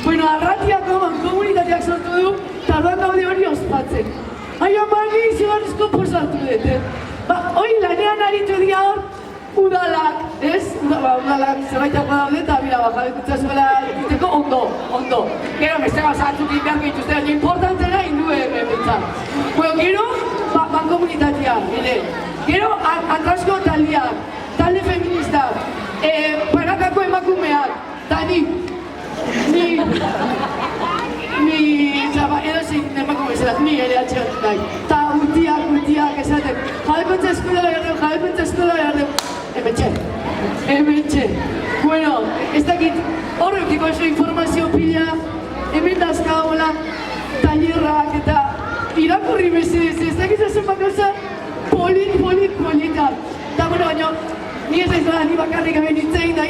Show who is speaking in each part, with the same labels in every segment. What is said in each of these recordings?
Speaker 1: Bueno, arratiako komunitateak sortu du, tardan daude hori ospatzen. Aio mani izugarrizko posatu dut. Hoi lanean aritu dira hor, udalak, ez? Udalak zerbaitako daude eta bila jabekuntza zuela egiteko ondo. Gero beste gauzatzuk inbeak dituzte, baina importantena induen bentzat. Gero, komunitatea, gero atrasko taldeak, talde feministak, parakako emakumeak, eta ni ere atxerat nahi. Ta gutiak esaten, jabekuntza eskola behar dugu. Hementxe. Bueno, ez dakit horrekiko oso informazio pila, hemen dazkagoela, tailerrak eta irakurri mesedez, ez dakit zazen bakauza politak. Eta bueno, baina, ni ez da, ni bakarrik hemen itzein da.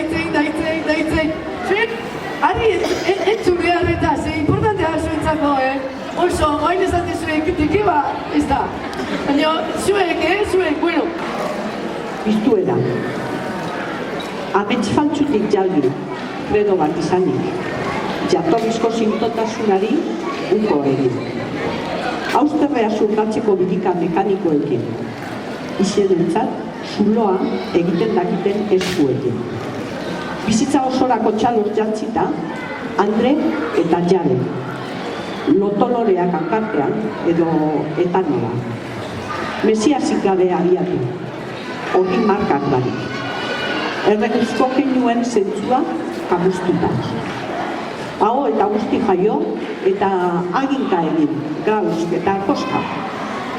Speaker 1: Ari, entzun beharretaz, importantea zuentzako, oso, hain ezate zuen kritik, ez da. Baina, zuek, bueno.
Speaker 2: Biztuera. Amets faltsutik jalgi, kredo bat izanik. Jatorrizko sintotasunari uko egin. Austerrea zurgatzeko bidika mekanikoekin. Izenentzat, zuloa egiten dakiten eskuekin. Bizitza osorako txaloz jantzita, Andre eta Jare. Lotoloreak ankartean edo etanola. Mesiasik gabe abiatu. Hori markak barik. Erreguzko keinuen zentzua kamustuta. Hau eta guzti jaio eta aginka egin, grauz eta koska.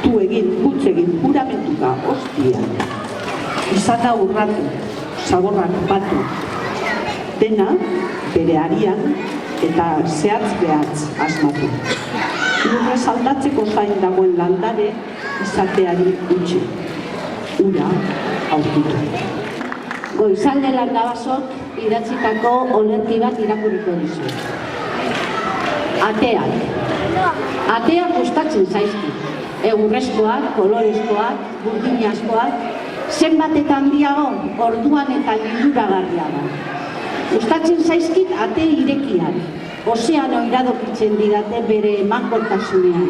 Speaker 2: Tu egin, putz egin, juramentuka, ostia. Izana urratu, zaborrak batu. Dena bere arian eta zehatz-behatz asmatu. Lurrez aldatzeko zain dagoen landare izateari utzi. Ura aurkitu.
Speaker 3: Goizalde Landabasok idatzitako olerki bat irakurriko dizu. Ateak gustatzen zaizki. Egurrezkoak, kolorezkoak, burdinazkoak, zenbatetan diago, orduan eta liluragarriago. Gustatzen zaizkit ate irekiak, ozeano iradokitzen didate bere emankortasunean,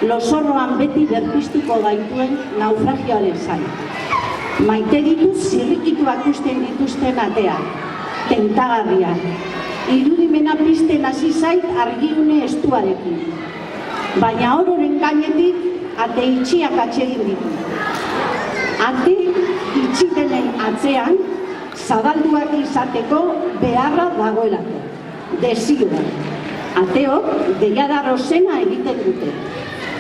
Speaker 3: lozorroan beti berpiztuko gaituen naufragioaren zain. Maite dituz zirrikituak usten dituzten ateak, tentagarriak, irudimena pizten hasi zait argiune estuarekin. Baina ororen gainetik ate itxiak atsegin ditu. Ate itxidenen atzean, zabalduak izateko beharra dagoelako. Desioa. Ateok deiadar ozena egiten dute.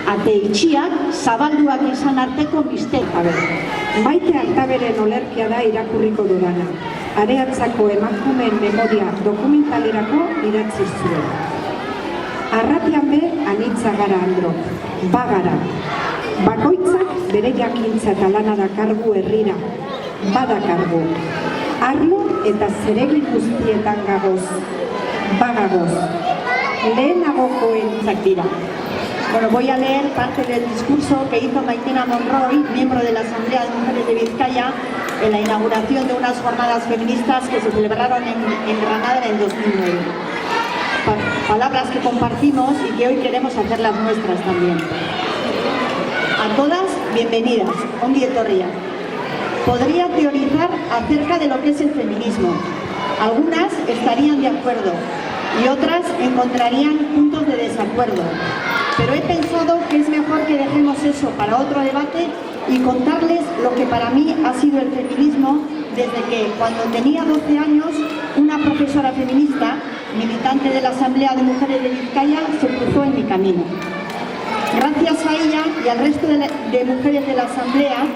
Speaker 3: Ate itxiak zabalduak izan arteko misterio.
Speaker 4: Maite Artaberen olerkia da irakurriko dudana. Areatzako emakumeen memoria dokumentalerako idatzi zuen. Arratian be anitza gara androk, bagara. Bakoitzak bere jakintza eta lanara kargu herrira. badakargu. Arlo eta zeregin guztietan gagoz, bagagoz. Lehenagokoentzak dira.
Speaker 5: Bueno, voy a leer parte del discurso que hizo Maitena Monroy, miembro de la Asamblea de Mujeres de Vizcaya, en la inauguración de unas jornadas feministas que se celebraron en Granada en el 2009. Palabras que compartimos y que hoy queremos hacerlas nuestras también. A todas, bienvenidas, ongi etorriak. Podría teorizar acerca de lo que es el feminismo. Algunas estarían de acuerdo y otras encontrarían puntos de desacuerdo. Pero he pensado que es mejor que dejemos eso para otro debate y contarles lo que para mí ha sido el feminismo desde que, cuando tenía 12 años, una profesora feminista, militante de la Asamblea de Mujeres de Vizcaya, se cruzó en mi camino. Gracias a ella y al resto de mujeres de la Asamblea,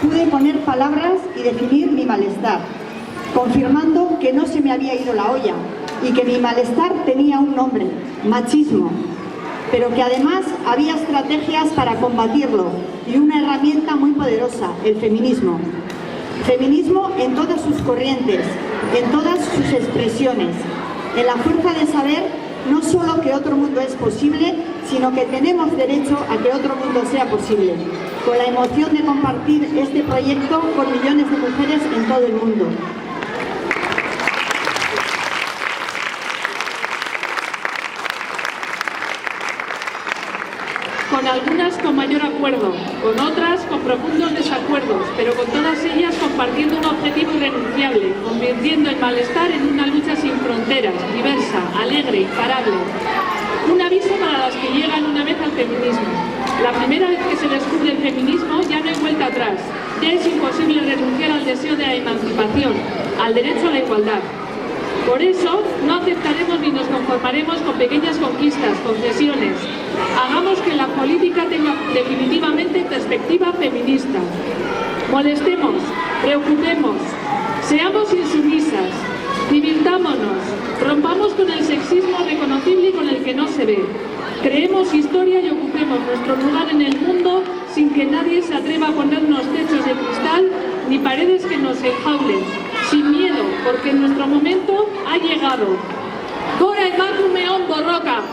Speaker 5: pude poner palabras y definir mi malestar, confirmando que no se me había ido la olla y que mi malestar tenía un nombre, machismo, pero que además había estrategias para combatirlo y una herramienta muy poderosa, el feminismo. Feminismo en todas sus corrientes, en todas sus expresiones, en la fuerza de saber no solo que otro mundo es posible, sino que tenemos derecho a que otro mundo sea posible, con la emoción de compartir este proyecto con millones de mujeres en todo el mundo.
Speaker 6: Con algunas con mayor acuerdo, con otras con profundos desacuerdos, pero con todas ellas compartiendo un objetivo irrenunciable, convirtiendo el malestar en una lucha sin fronteras, diversa, alegre, imparable. Un aviso para las que llegan una vez al feminismo. La primera vez que se descubre el feminismo ya no hay vuelta atrás. Ya es imposible renunciar al deseo de la emancipación, al derecho a la igualdad. Por eso, no aceptaremos ni nos conformaremos con pequeñas conquistas, concesiones. Hagamos que la política tenga definitivamente perspectiva feminista. Molestemos, preocupemos, seamos insumisas, divirtámonos, rompamos con el sexismo reconocible y con el que no se ve. Creemos historia y ocupemos nuestro lugar en el mundo sin que nadie se atreva a ponernos techos de cristal ni paredes que nos enjaulen. Sin miedo, porque nuestro momento ha llegado. Gora emakumeon borroka!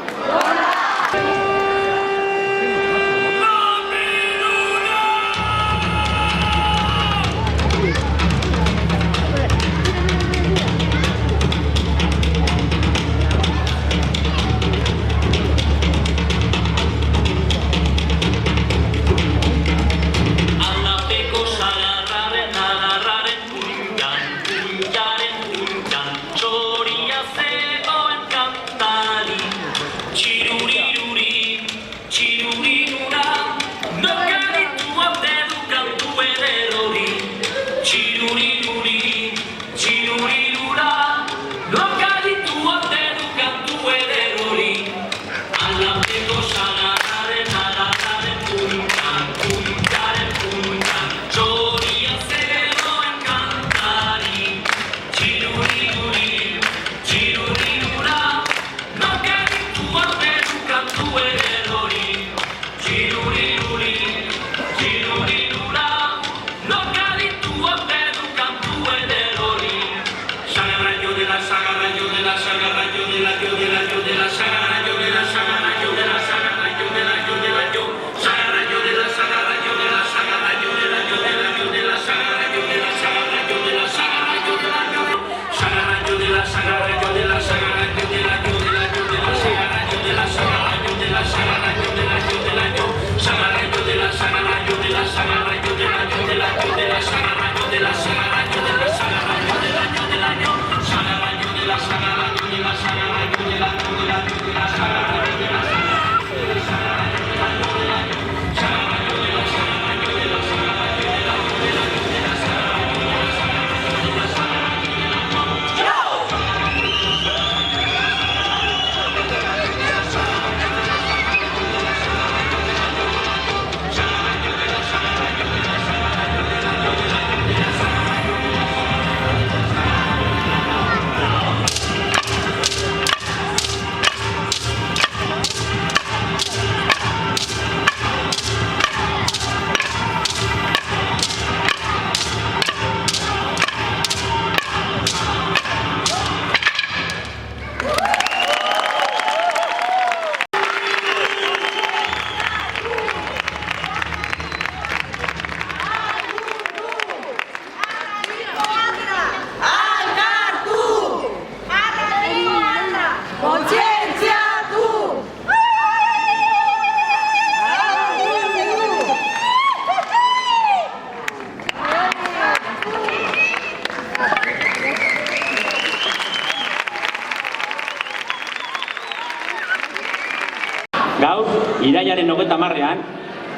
Speaker 7: Irailaren 30ean,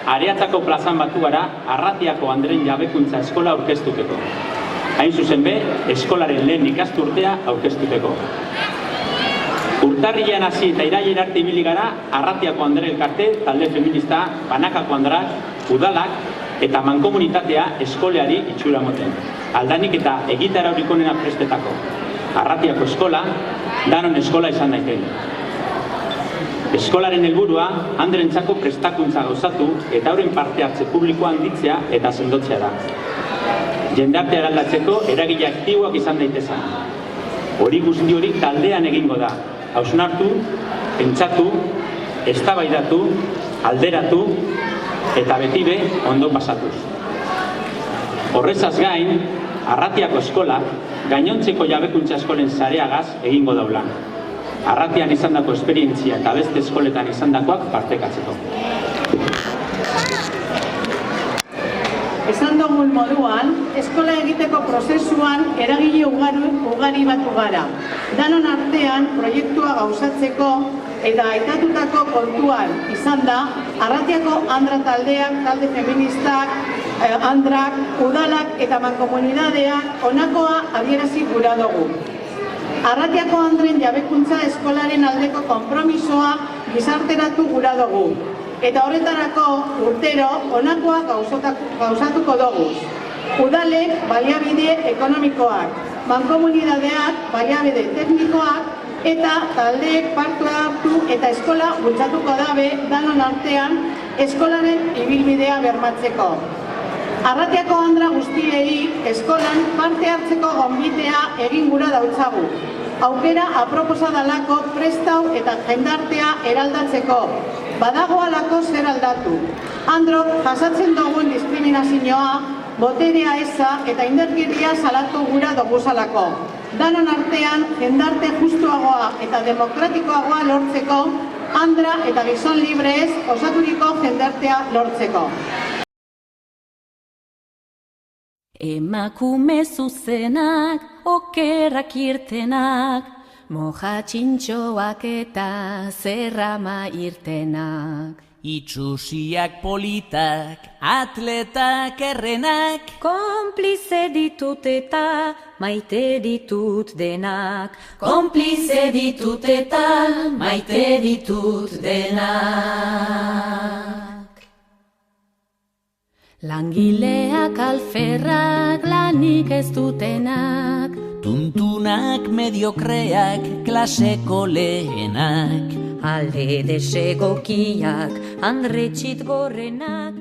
Speaker 7: Areatzako plazan batu gara Arratiako Andren Jabekuntza Eskola aurkeztuteko. Hain zuzen be, eskolaren lehen ikasturtea aurkeztuteko. Urtarrilean hasi eta irailera arte ibili gara Arratiako Andre Elkarte, talde feminista, Banakako Andrak, udalak eta mankomunitatea eskoleari itxura moten. Aldanik eta egitara aurikonena prestetako. Arratiako eskola, danon eskola izan daiten. Eskolaren helburua Andrentzako prestakuntza gauzatu eta euren parte hartze publikoa handitzea eta sendotzea da. Jendartea eraldatzeko eragile aktiboak izan daitezan. Hori guzti hori taldean egingo da. Hausnartu, pentsatu, eztabaidatu, alderatu eta beti be ondo pasatuz. Horrezaz gain, Arratiako eskola gainontzeko jabekuntza eskolen sareagaz egingo daula. Arratian izandako esperientzia eta beste eskoletan izandakoak partekatzeko.
Speaker 5: Esan dugun moduan, eskola egiteko prozesuan eragile ugari batu gara. Danon artean proiektua gauzatzeko eta aitatutako kontuan izan da Arratiako Andra taldeak, talde feministak, Andrak, udalak eta mankomunidadeak honakoa adierazi gura dugu. Arratiako Andren Jabekuntza eskolaren aldeko konpromisoa gizarteratu gura dugu. Eta horretarako urtero honakoa gauzatuko dugu. Udalek baliabide ekonomikoak, mankomunidadeak baliabide teknikoak eta taldeek parte hartu eta eskola bultzatuko dabe danon artean eskolaren ibilbidea bermatzeko. Arratiako Andra guztiei eskolan parte hartzeko gonbitea egin gura dautzagu. Aukera aproposa dalako prestau eta jendartea eraldatzeko. Badagoalako zer aldatu. Androk jasatzen dugun diskriminazioa, boterea eza eta indarkeria salatu gura doguzalako. Danon artean jendarte justuagoa eta demokratikoagoa lortzeko, Andra eta gizon librez osaturiko jendartea lortzeko.
Speaker 8: Emakume zuzenak, okerrak irtenak, moja txintxoak eta zerrama irtenak.
Speaker 9: Itxusiak politak, atletak errenak,
Speaker 8: Konplize ditut eta maite ditut denak. Konplize ditut eta maite ditut denak. Langileak alferrak, lanik ez dutenak,
Speaker 9: tuntunak mediokreak, klaseko lehenak,
Speaker 8: alde desegokiak, andretxit gorrenak.